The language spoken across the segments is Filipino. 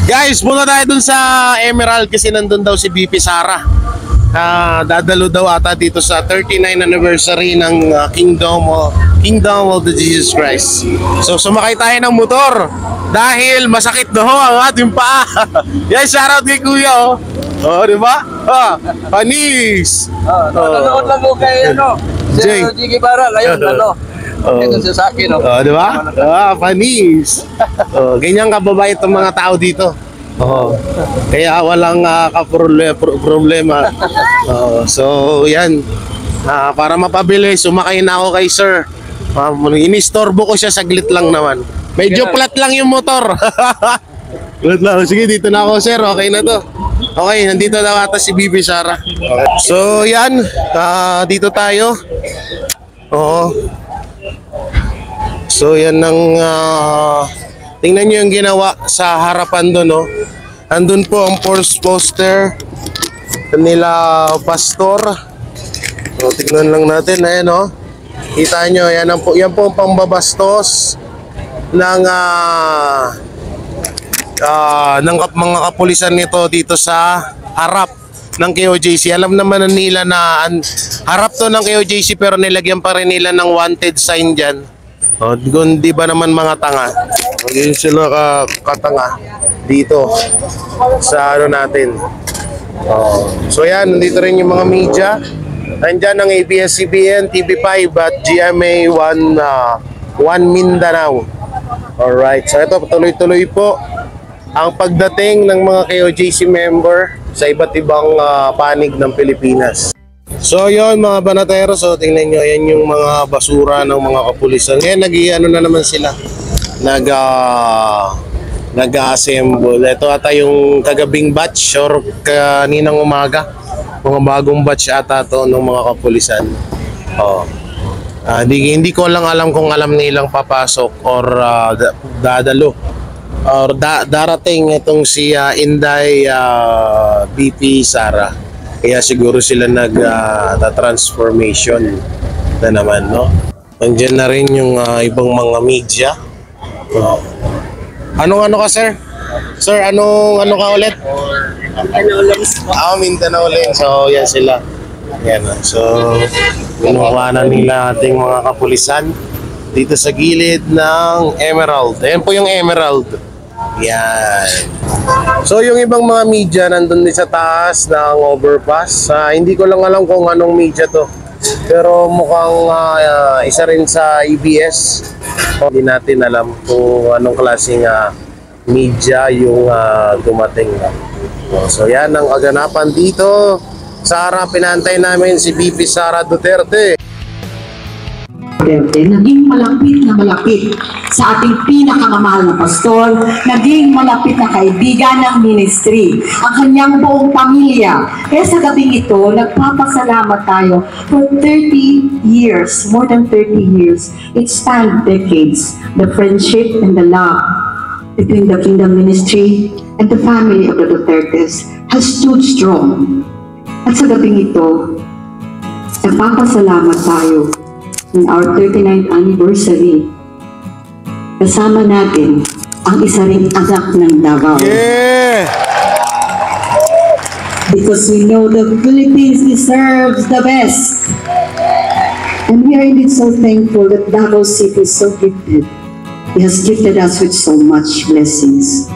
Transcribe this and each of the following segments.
Guys, punta tayo dun sa Emerald kasi nandun daw si BP Sara. Dadalo daw ata dito sa 39th anniversary ng Kingdom of the Jesus Christ. So sumakay tayo ng motor dahil masakit daw ang ating paa. Yan, shoutout kay Kuya, oh. Oh, di ba? Panis. Nanonood lang ko kay Jay. Sir Jiggy Bara ngayon, ito sa akin, di ba? Panis. Ganyan kababait ang mga tao dito. Kaya walang problema. So yan, para mapabilis, sumakay na ako kay Sir. Inistorbo ko siya saglit lang naman. Medyo flat lang yung motor. Flat lang. Sige, dito na ako, Sir. Okay na to. Okay, nandito na ata si BP Sara. So yan, dito tayo. So yan ang tingnan nyo yung ginawa sa harapan doon, no? Andun po ang first poster nila pastor. So tingnan lang natin, ayan, no? Kita nyo, yan po ang pambabastos ng mga kapulisan nito dito sa harap ng KOJC. Alam naman nila na harap to ng KOJC pero nilagyan pa rin nila ng wanted sign dyan. Di ba naman mga tanga? Hindi sila katanga dito sa natin. So yan, nandito rin yung mga media. Nandyan ang ABS-CBN, TV5 at GMA 1 Mindanao. Alright, so ito tuloy-tuloy po ang pagdating ng mga KOJC member sa iba't ibang panig ng Pilipinas. So yun mga banatero, so tingnan nyo, yan yung mga basura ng mga kapulisan. Ngayon na naman sila, nag-assemble. Ito ata yung kagabing batch or kaninang umaga, mga bagong batch ata to ng mga kapulisan. Hindi ko lang alam kung alam nilang papasok or dadalo or darating itong si Inday BP Sara. Kaya siguro sila nag-transformation na naman, no? Nandiyan na rin yung ibang mga media. Anong ka, sir? Sir, ano ka ulit? Mindanao Lens. Mindanao Lens. So, yan sila. Yan. So, kinuha na nila ating mga kapulisan dito sa gilid ng Emerald. Ayan po yung Emerald. Yan. So yung ibang mga media nandun din sa taas ng overpass. Hindi ko lang alam kung anong media to, pero mukhang isa rin sa EBS. Hindi natin alam kung anong klaseng media yung dumating. So yan ang aganapan dito sa harap. Pinantay namin si BP Sara Duterte. Naging malapit sa ating pinakamamahal na pastor, naging malapit na kaibigan ng ministry, ang kanyang buong pamilya. Kaya sa gabing ito, nagpapasalamat tayo for 30 years, more than 30 years. It spanned decades, the friendship and the love between the Kingdom Ministry and the family of the Dutertes has stood strong. At sa gabing ito, nagpapasalamat tayo in our 39th anniversary. Kasama natin ang isa ring anak ng Davao. Yeah! Because we know the Philippines deserves the best. And we are indeed so thankful that Davao City is so gifted. He has gifted us with so much blessings.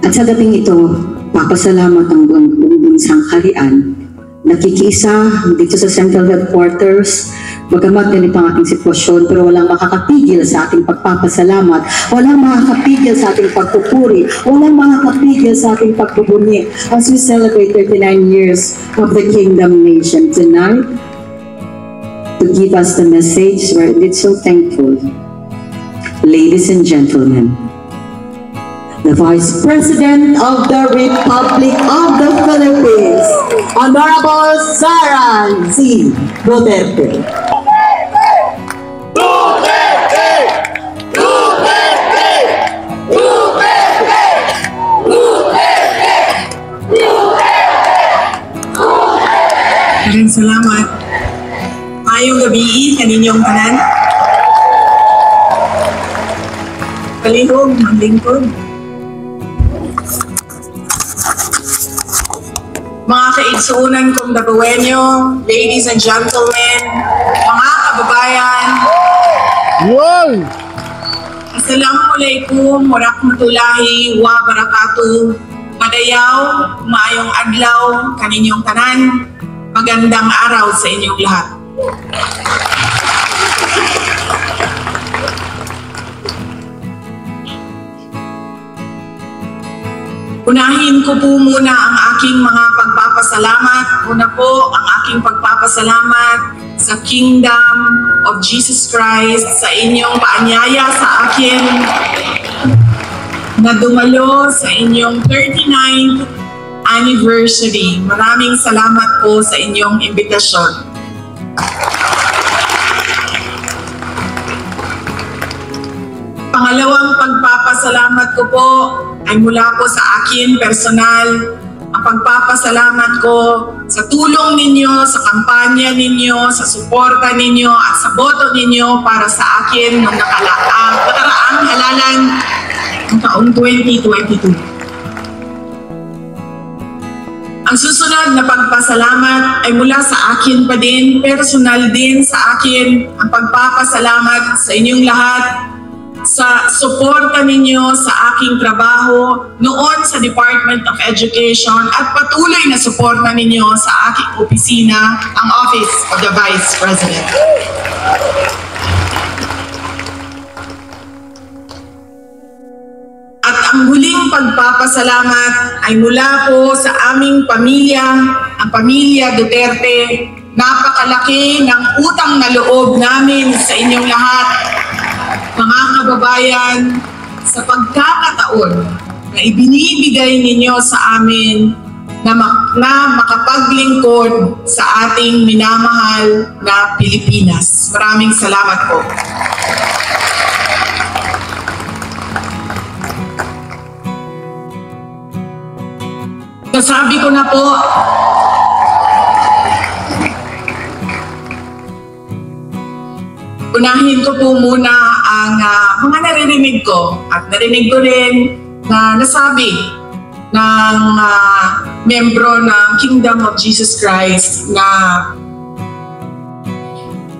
At sa dating ito, papasalamat ang buong sanghalian. Nakikiisa dito sa Central Headquarters. Bagamat ganito ang ating sitwasyon, pero walang makakapigil sa ating pagpapasalamat, walang makakapigil sa ating pagpupuri, walang makakapigil sa ating pagbubunyi as we celebrate 39 years of the Kingdom Nation tonight. To give us the message, we're indeed so thankful. Ladies and gentlemen, the Vice President of the Republic of the Philippines, Honorable Sara Z. Duterte. Maraming salamat. Mayong gabi kaninyong tanan. Palihog, manglingkod. mga kaigsuunan kong Dagueño, ladies and gentlemen, mga kababayan, Wow! Assalamualaikum warahmatullahi wabarakatuh. Madayaw, maayong adlaw, kaninyong tanan, magandang araw sa inyong lahat. Unahin ko po muna ang aking mga pagpapasalamat. Una po ang aking pagpapasalamat sa Kingdom of Jesus Christ sa inyong paanyaya sa akin na dumalo sa inyong 39th anniversary. Maraming salamat po sa inyong imbitasyon. Pangalawang pagpapasalamat ko po ay mula po sa akin personal. Ang pagpapasalamat ko sa tulong ninyo, sa kampanya ninyo, sa suporta ninyo at sa boto ninyo para sa akin noong nakaraang halalan ng taong 2022. Ang susunod na pagpasalamat ay mula sa akin pa din, personal din sa akin ang pagpapasalamat sa inyong lahat sa suporta ninyo sa aking trabaho noon sa Department of Education at patuloy na suporta ninyo sa aking opisina, ang Office of the Vice President. At ang huling pagpapasalamat ay mula po sa aming pamilya, ang pamilya Duterte. Napakalaki ng utang na loob namin sa inyong lahat, mga kababayan, sa pagkakataon na ibinibigay ninyo sa amin na makapaglingkod sa ating minamahal na Pilipinas. Maraming salamat po. Nasabi ko na po, unahin ko po muna ang mga naririnig ko at narinig ko rin na nasabi ng membro ng Kingdom of Jesus Christ na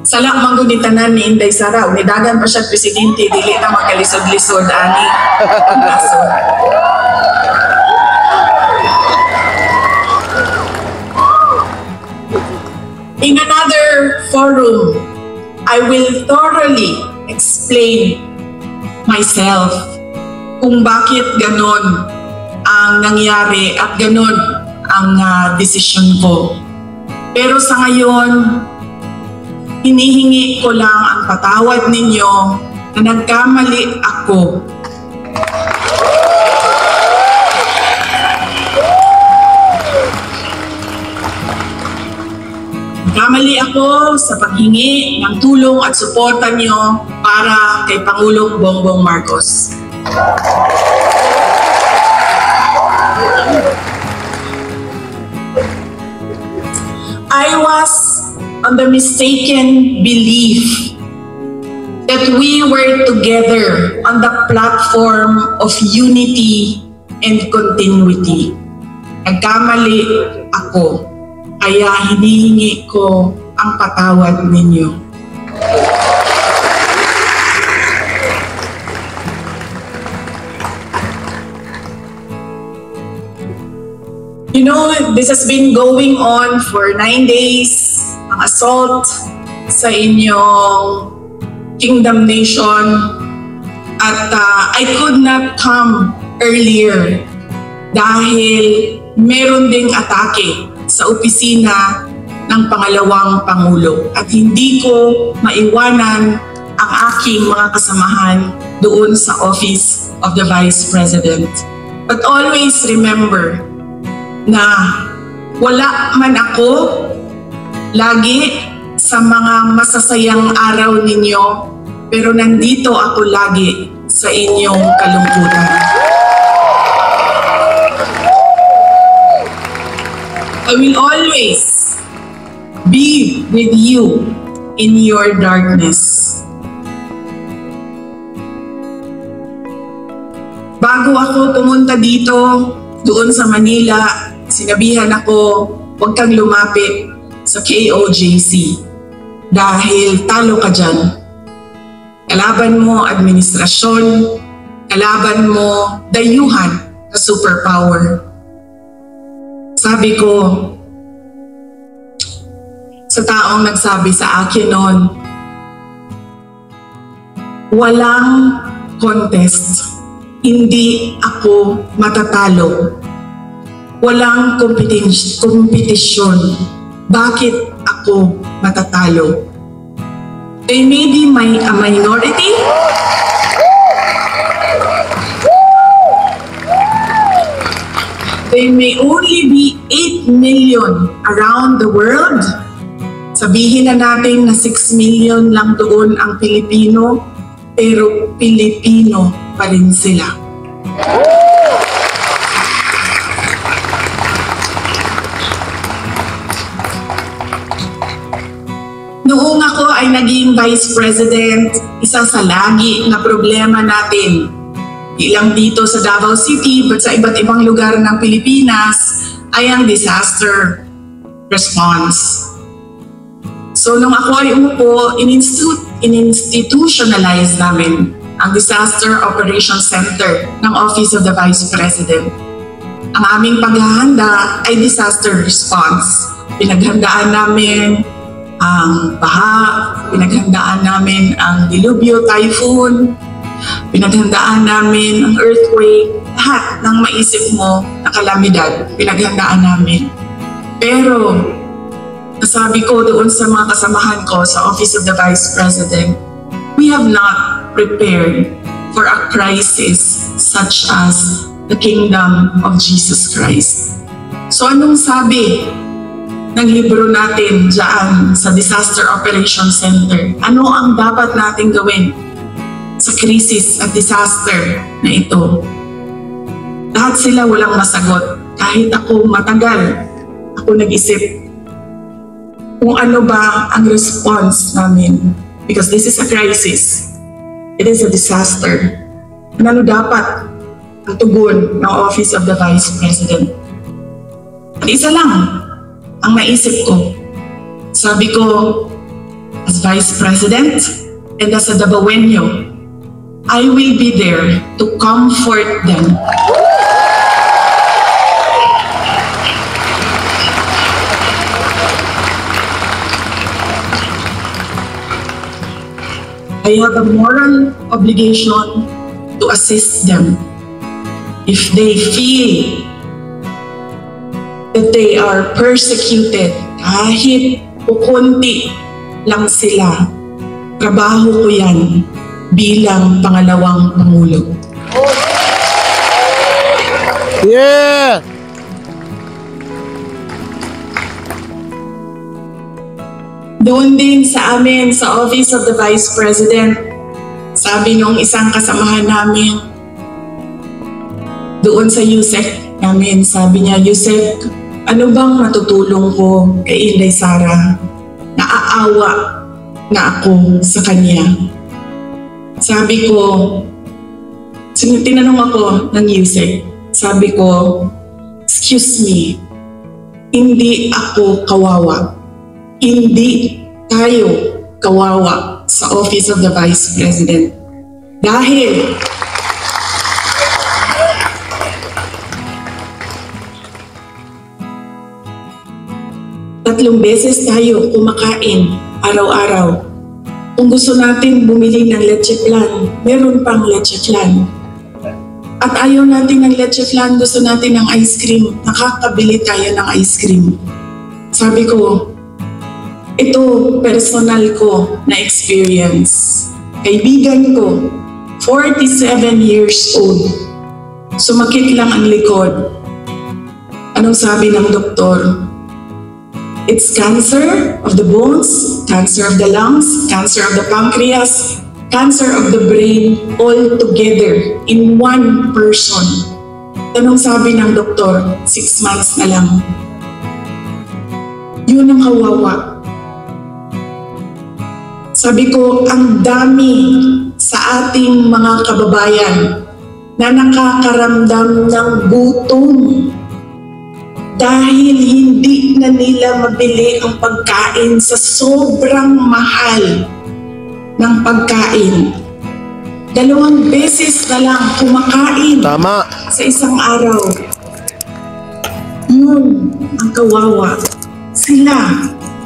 salak manggunitan ni Inday Sara, unidagan pa siya presidente, dili na magkalisod-lisod ani. In another forum, I will thoroughly explain myself kung bakit ganon ang nangyari at ganon ang desisyon ko. Pero sa ngayon, hinihingi ko lang ang patawad ninyo na nagkamali ako. Kamali ako sa paghingi ng tulong at suporta niyo para kay Pangulong Bongbong Marcos. I was on the mistaken belief that we were together on the platform of unity and continuity. Nagkamali ako. Kaya hinihingi ko ang patawad ninyo. You know, this has been going on for 9 days, ang assault sa inyong Kingdom Nation. At I could not come earlier dahil meron ding atake sa opisina ng pangalawang Pangulo at hindi ko maiwanan ang aking mga kasamahan doon sa Office of the Vice President. But always remember na wala man ako lagi sa mga masasayang araw ninyo, pero nandito ako lagi sa inyong kalungkutan. I will always be with you in your darkness. Bago ako pumunta dito, doon sa Manila, sinabihan ako, huwag kang lumapit sa KOJC dahil talo ka dyan. Kalaban mo administrasyon, kalaban mo dayuhan na superpower. Sabi ko sa taong nagsabi sa akin noon, walang contest, hindi ako matatalo. Walang kompetisyon, bakit ako matatalo? They may be a minority, they may only be 8 million around the world. Sabihin na natin na 6 million lang doon ang Pilipino, pero Pilipino pa rin sila. Noong ako ay naging Vice President, isa sa lagi na problema natin, di lang dito sa Davao City but sa iba't ibang lugar ng Pilipinas, ay ang disaster response. So nung ako ay umupo, in-institutionalize namin ang Disaster Operations Center ng Office of the Vice President. Ang aming paghahanda ay disaster response. Pinaghandaan namin ang baha, pinaghandaan namin ang dilubyo, typhoon, pinaghandaan namin ang earthquake, lahat ng maisip mo na kalamidad, pinaghandaan namin. Pero, nasabi ko doon sa mga kasamahan ko sa Office of the Vice President, we have not prepared for a crisis such as the Kingdom of Jesus Christ. So anong sabi ng libro natin dyan sa Disaster Operations Center? Ano ang dapat natin gawin sa krisis at disaster na ito? Lahat sila walang masagot. Kahit ako matagal, ako nag-isip kung ano ba ang response namin. Because this is a crisis. It is a disaster. Ano dapat ang tugon ng Office of the Vice President? At isa lang ang naisip ko. Sabi ko, as Vice President and as a Davaoenyo, I will be there to comfort them. I have a moral obligation to assist them. If they feel that they are persecuted, kahit kukunti lang sila, trabaho ko yan bilang pangalawang Pangulo. Yeah! Doon din sa amin, sa Office of the Vice President, sabi nung isang kasamahan namin, doon sa USEC namin, sabi niya, USEC, ano bang matutulong ko kay Inday Sara? Naaawa na ako sa kanya. Sabi ko, tinanong ako ng USEC, sabi ko, excuse me, hindi ako kawawa. Hindi tayo kawawa sa Office of the Vice President. Dahil tatlong beses tayo kumakain araw-araw. Kung gusto natin bumili ng leche flan, meron pang leche flan. At ayaw natin ng leche flan, gusto natin ng ice cream, nakakabili tayo ng ice cream. Sabi ko, ito personal ko na experience. Kaibigan ko, 47 years old, sumakit lang ang likod. Anong sabi ng doktor? It's cancer of the bones, cancer of the lungs, cancer of the pancreas, cancer of the brain, all together in one person. Anong sabi ng doktor? 6 months na lang. Yun ang kawawa. Sabi ko, ang dami sa ating mga kababayan na nakakaramdam ng gutom. dahil hindi na nila mabili ang pagkain sa sobrang mahal ng pagkain. 2 beses na lang kumakain Tama. sa isang araw. Yun ang kawawa. Sila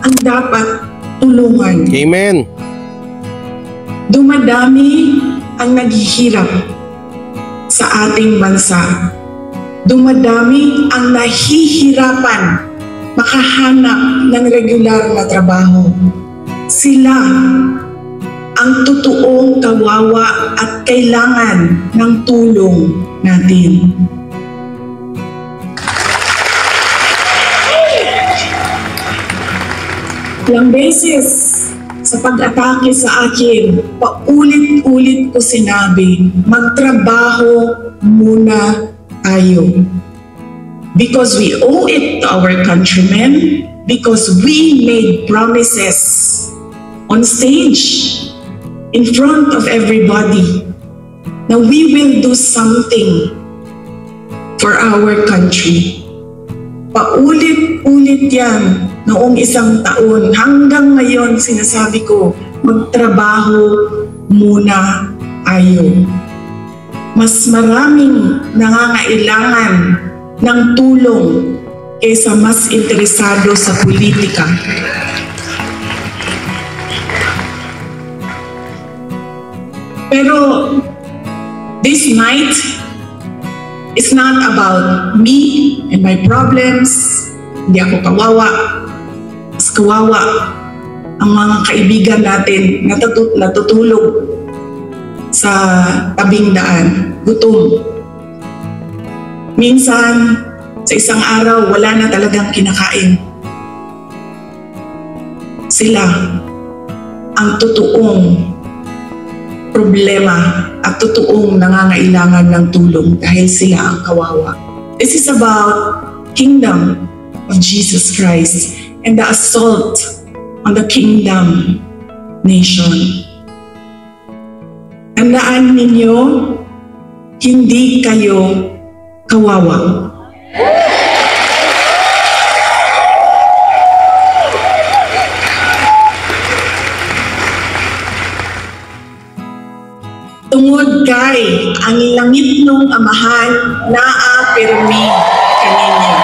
ang dapat tulungan. Amen. Dumadami ang naghihirap sa ating bansa. Dumadami ang nahihirapan makahanap ng regular na trabaho. Sila ang totoong kawawa at kailangan ng tulong natin. Ilang beses sa pag-atake sa akin, paulit-ulit ko sinabi, magtrabaho muna tayo. Because we owe it to our countrymen, because we made promises on stage, in front of everybody, na we will do something for our country. Paulit-ulit yan noong 1 taon. Hanggang ngayon, sinasabi ko, magtrabaho muna tayo. Mas maraming nangangailangan ng tulong kaysa mas interesado sa politika. Pero this night is not about me and my problems. Hindi ako kawawa. Mas kawawa ang mga kaibigan natin na natutulog sa tabing daan, gutom. Minsan, sa isang araw, wala na talagang kinakain. Sila ang totoong problema at totoong nangangailangan ng tulong dahil sila ang kawawa. This is about kingdom of Jesus Christ and the assault on the kingdom nation. Tandaan ninyo, hindi kayo kawawa. Tungod kay ang langit nung amahan naa pirmi kaninyo.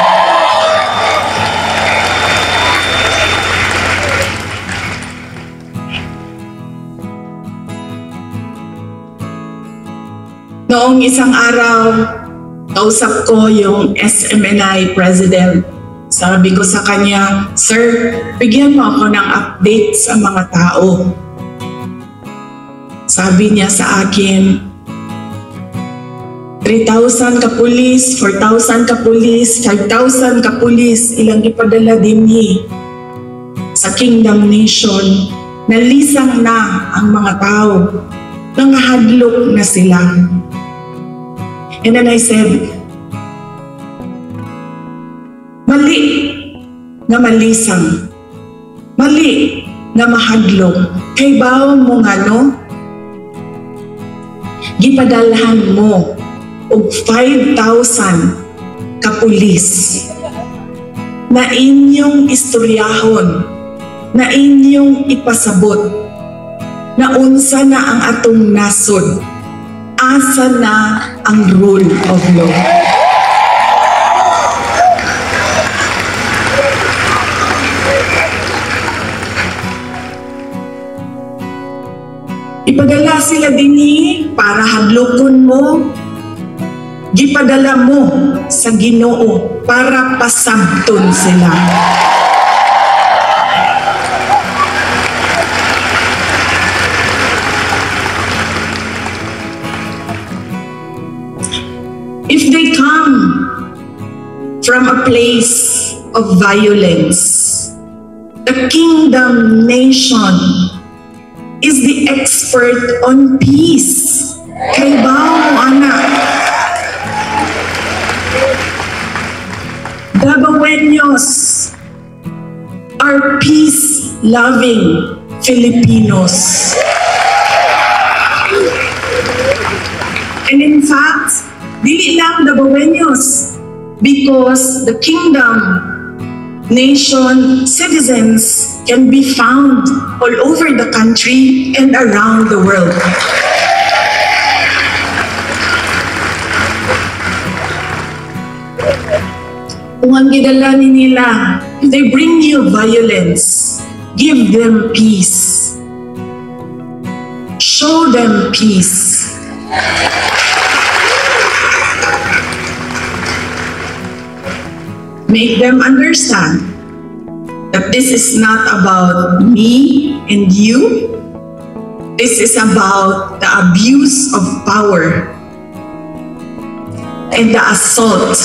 Noong isang araw, kausap ko yung SMNI president. Sabi ko sa kanya, "Sir, bigyan mo ako ng update sa mga tao." Sabi niya sa akin, 3,000 kapulis, 4,000 kapulis, 5,000 kapulis, ilang ipadala din sa Kingdom Nation. Nalisang na ang mga tao. Nangahadlok na sila. And then I said, mali nga malisang. Mali nga mahadlok. Kay bawang mo nga no? Gipadalhan mo og 5,000 kapulis na inyong istoryahon, na inyong ipasabot na unsa na ang atong nasod, asa na ang rule of law. Ipadala sila dinhi para hadlokon mo. Gipadala mo sa Ginoo para pasabton sila. If they come from a place of violence, the Kingdom Nation is the expert on peace. Kay bao, anak. Dagaweños are peace-loving Filipinos. And in fact, dili lang Dagaweños, because the kingdom nation citizens can be found all over the country and around the world. Kung ang gidala ni nila, if they bring you violence, give them peace. Show them peace. Make them understand that this is not about me and you. This is about the abuse of power and the assault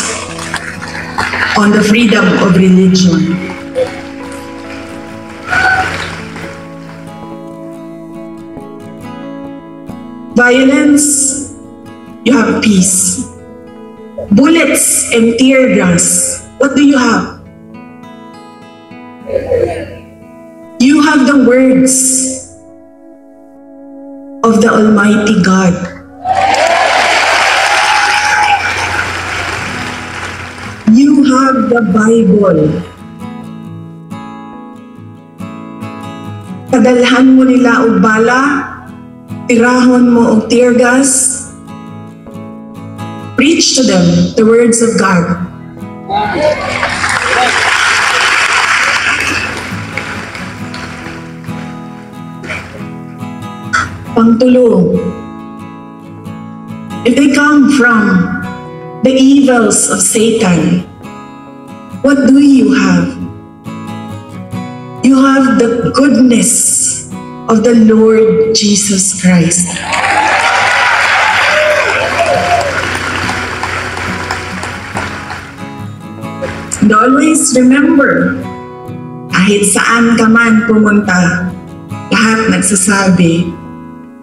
on the freedom of religion. Violence, you have peace. Bullets and tear gas, what do you have? You have the words of the Almighty God. You have the Bible. Padalhan mo nila og bala, tirahon mo og tear gas. Preach to them the words of God. Pangtulo, if they come from the evils of Satan, what do you have? You have the goodness of the Lord Jesus Christ. And always remember, kahit saan ka man pumunta, lahat nagsasabi,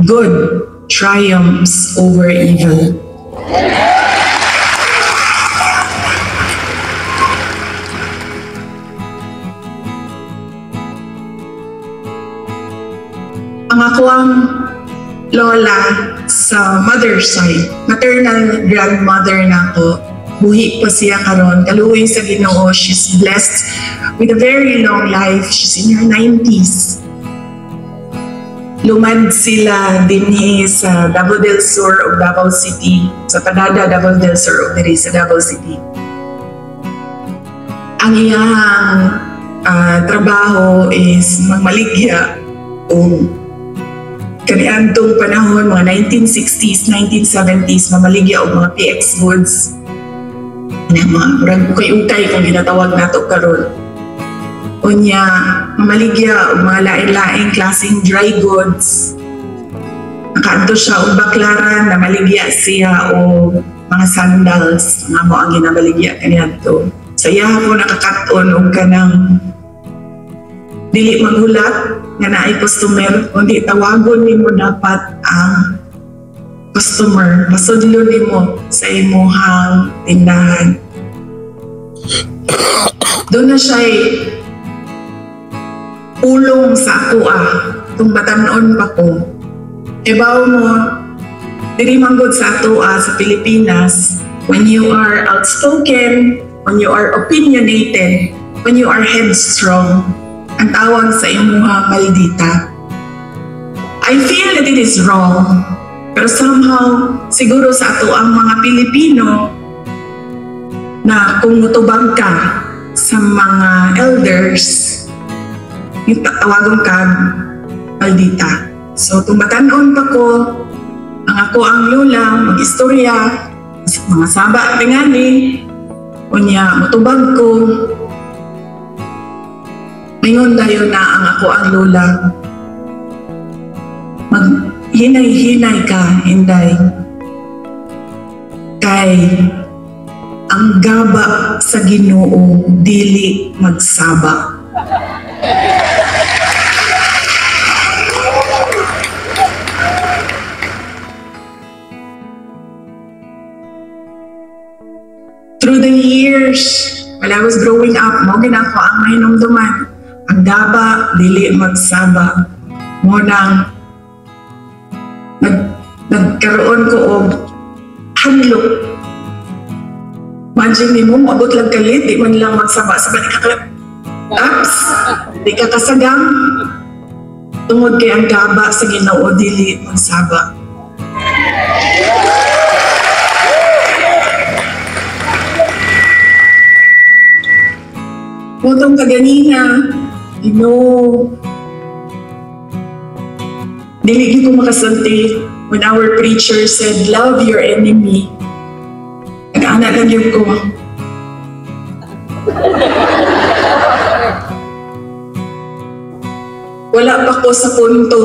good triumphs over evil. Ang ako ang lola sa mother's side, maternal grandmother na ako, buhi pa siya karon, kaluoy sa Ginoo. She's blessed with a very long life. She's in her 90s. Lumad sila dinhi sa Davao del Sur o Davao City, sa Padada, Davao del Sur o diri sa Davao City. Ang iyang trabaho is magmaligya o kaniadtong panahon, mga 1960s, 1970s, mamaligya o mga PX goods. Mga ukay-ukay kung ginatawag nato karon. Unya, mamaligya o mga lain-laing klaseng dry goods. Nakaadto siya o baklaran, namaligya siya o mga sandals, nga mo ang ginamaligya kaniadto. So iya po nakakaton og kanang dili maghulat nga naay customer, kundi tawagon nimo dapat ang customer, pasudlo nimo sa imong tindahan. Doon na siya ulong sa ako kung batanon pa ko. Ibaw mo, diri manggod sa ato sa Pilipinas, when you are outspoken, when you are opinionated, when you are headstrong, ang tawag sa imuha maldita. I feel that it is wrong, pero somehow, siguro sa ato ang mga Pilipino, na kung mutubag ka sa mga elders, yung tawagon ka, maldita. So, tumbatanon pa ko, ang ako ang lola, mag-istorya, mga saba, tingali, kunya, mutubag ko, mingon dayon na ang ako ang lola. Maghinay-hinay ka, hinday. Kay ang gaba sa Ginoo dili magsaba. Through the years, while I was growing up, mo ginako ang mahinumduman. Ang gaba, dili magsaba. Mo nang nagkaroon ko og hadlok. imagine ni mo, maabot lang kalit, di man lang magsaba-saba, di ka kasagang, tungod kay ang gaba sa Ginoo dili magsaba. Motong kaganina, dili ko makasulti when our preacher said, love your enemy. Nag-anak lang yun ko. Wala pa ko sa punto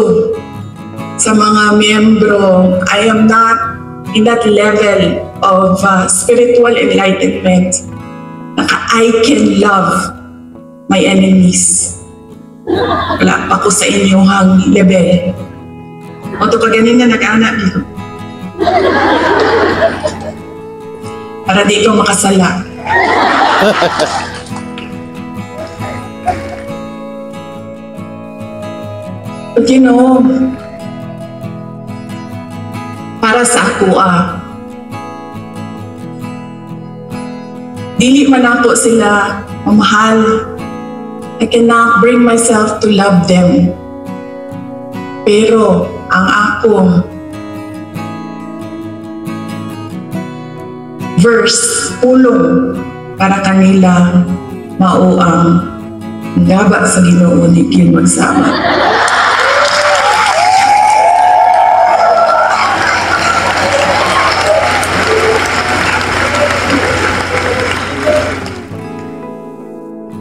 sa mga miyembro. I am not in that level of spiritual enlightenment. I can love my enemies. Wala pa ko sa inyong level. O ito pa ganun na nag-anak dito. Para di ko makasala. But para sa ako dili man ako sila mamahal. I cannot bring myself to love them. Pero ang akong verse, pulong para kanila mao ang gaba sa Ginoo di gyud magsama.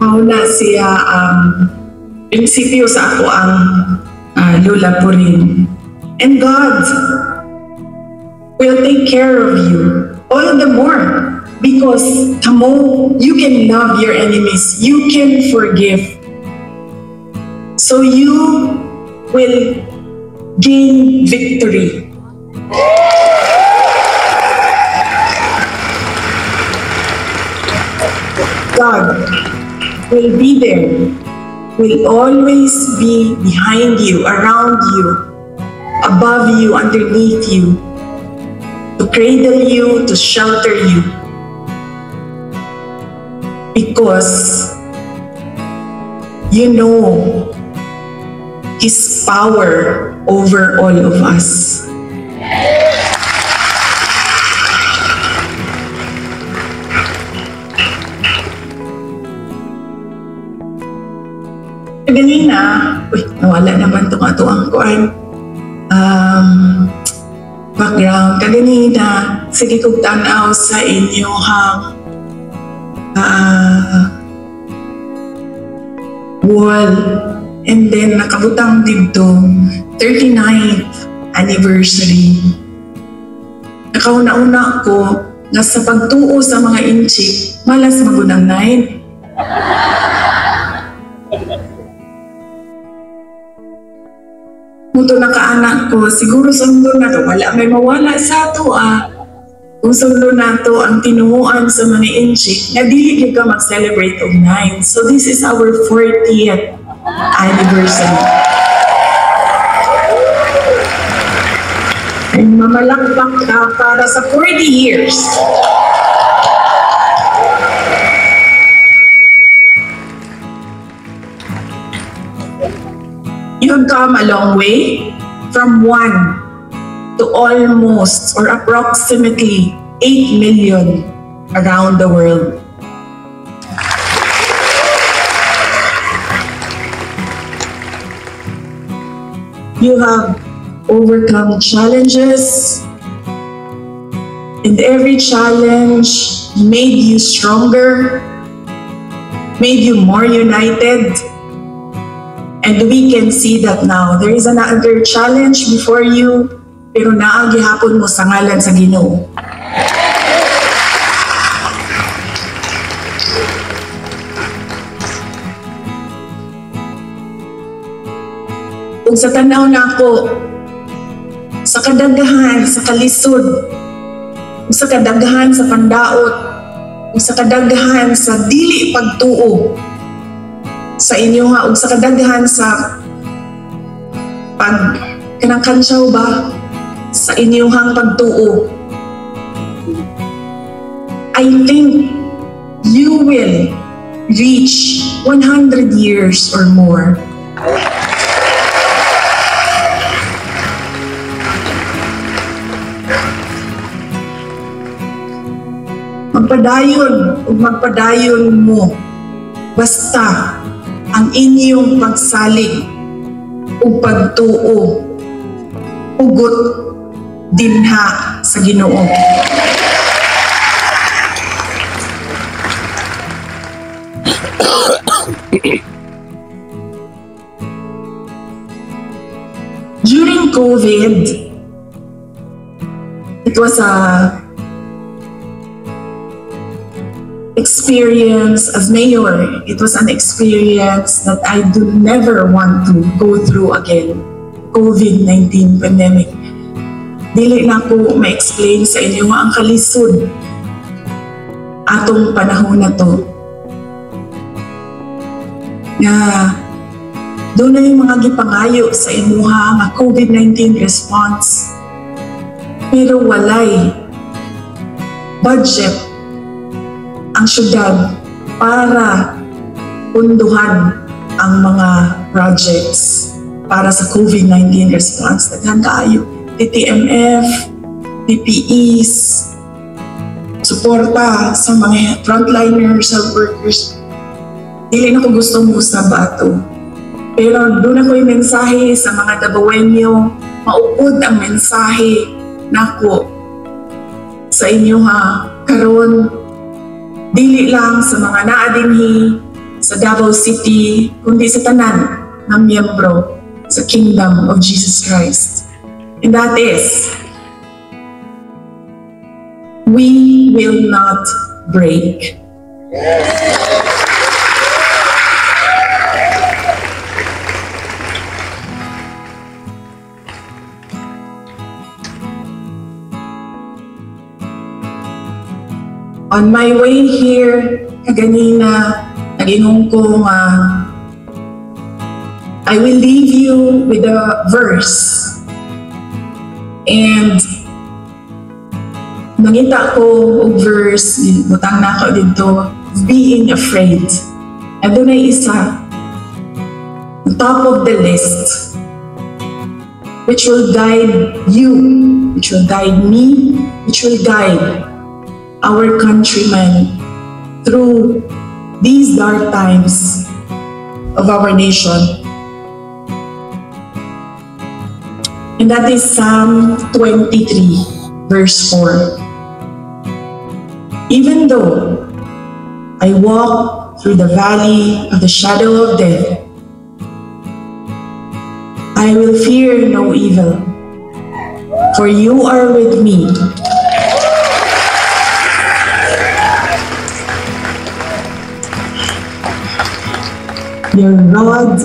Mauna siya prinsipyo sa ako ang lula po rin. And God will take care of you all the more because you can love your enemies, you can forgive. So you will gain victory. God will be there, will always be behind you, around you, above you, underneath you, to cradle you, to shelter you. Because you know His power over all of us. Ganina, nawala naman itong ang background. Kaganina, sige kong tanaw sa inyong wall. And then, nakabutang dito, 39th anniversary. Nakauna-una ko na sa pagtuo sa mga inchi, malas magunang 9. Muto na kaanak ko, siguro sundo na to, wala may mawala sa ato Kung sundo na to ang tinuuan sa mga inchi, na dili ka mag-celebrate of 9. So this is our 40th anniversary. Ay mamalakpak ka para sa 40 years. You have come a long way from 1 to almost or approximately 8 million around the world. You have overcome challenges, and every challenge made you stronger, made you more united. And we can see that now. There is another challenge before you, pero naagihapon mo sa ngalan sa Ginoo. Kung sa tanaw na ako, sa kadaghahan, sa kalisod, kung sa kadaghahan sa pandaot, kung sa kadaghahan sa dili pagtuo, sa inyo ug sa kadaghan sa kanangkansyaw ba sa inyong pagtuo. I think you will reach 100 years or more. Magpadayon mo basta ang inyong pagsalig o pagtuo ugot dinha sa Ginoo. During COVID, it was a experience as mayor. It was an experience that I do never want to go through again. COVID-19 pandemic. Dili na ko ma-explain sa inyo nga ang kalisod atong panahon na to. Na doon na yung mga gipangayo sa imuha nga COVID-19 response. Pero walay budget ang syudad para punduhan ang mga projects para sa COVID-19 response. Daghan kaayo, TTMF, PPEs, suporta sa mga frontliners, health workers. Dili na ko gusto mo sa bato. Pero doon ako yung mensahe sa mga Dabawenyo, maupod ang mensahe nako sa inyo ha, karon dili lang sa mga naadinhi sa Davao City, kundi sa tanan ng miyembro sa Kingdom of Jesus Christ. And that is, we will not break. On my way here, kaganina, nag-inong ko nga, I will leave you with a verse. And nangita ko og verse, butang na ako dito, being afraid. And doon ay isa, on top of the list, which will guide you, which will guide me, which will guide our countrymen through these dark times of our nation. And that is Psalm 23, verse 4. Even though I walk through the valley of the shadow of death, I will fear no evil, for you are with me. Your rod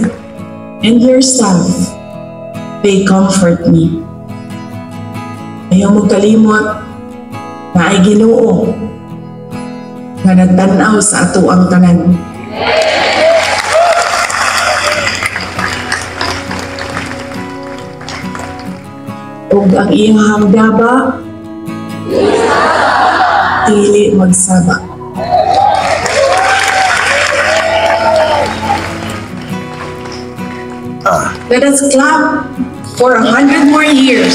and your staff, they comfort me. Ayaw mo kalimot na ay Ginoo na nagtanaw sa ato ang tanan. Ug ang iyang daba, dili magsaba. Let us clap for 100 more years.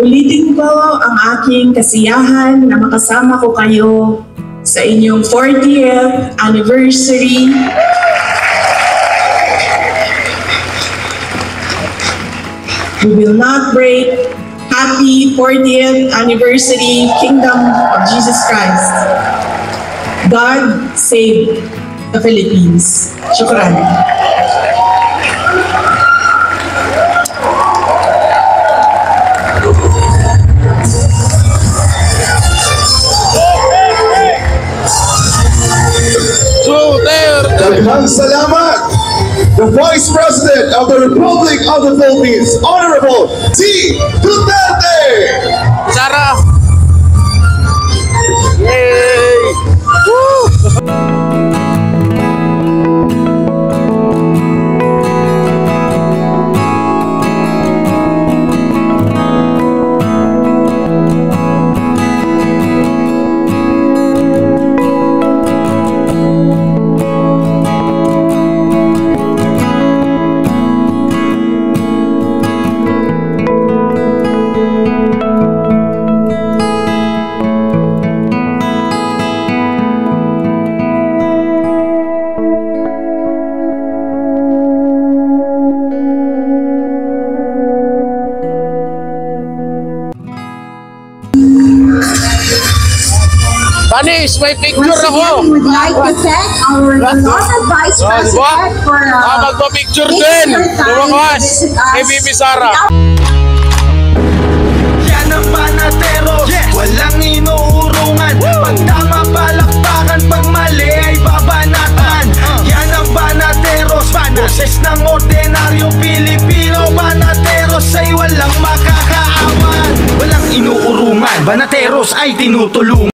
Ulitin ko ang aking kasiyahan na makasama ko kayo sa inyong 40th anniversary. We will not break. Happy 40th anniversary, Kingdom of Jesus Christ. God save the Philippines. Shukran. Daghang salamat! The Vice President of the Republic of the Philippines, Honorable T. Duterte! Tanis, may picture Once again, ako. we would like to thank our beloved Vice President for Magpa-picture taking din. her time to Lumakas. visit us. Kay Bibi Sara. Yan ang Banateros, walang inuurungan. Pag tama palakpakan, pag mali ay babanatan. Yan ang Banateros, boses ng ordinaryong Pilipino. Banateros ay walang makakaawan. Walang inuurungan, Banateros ay tinutulungan.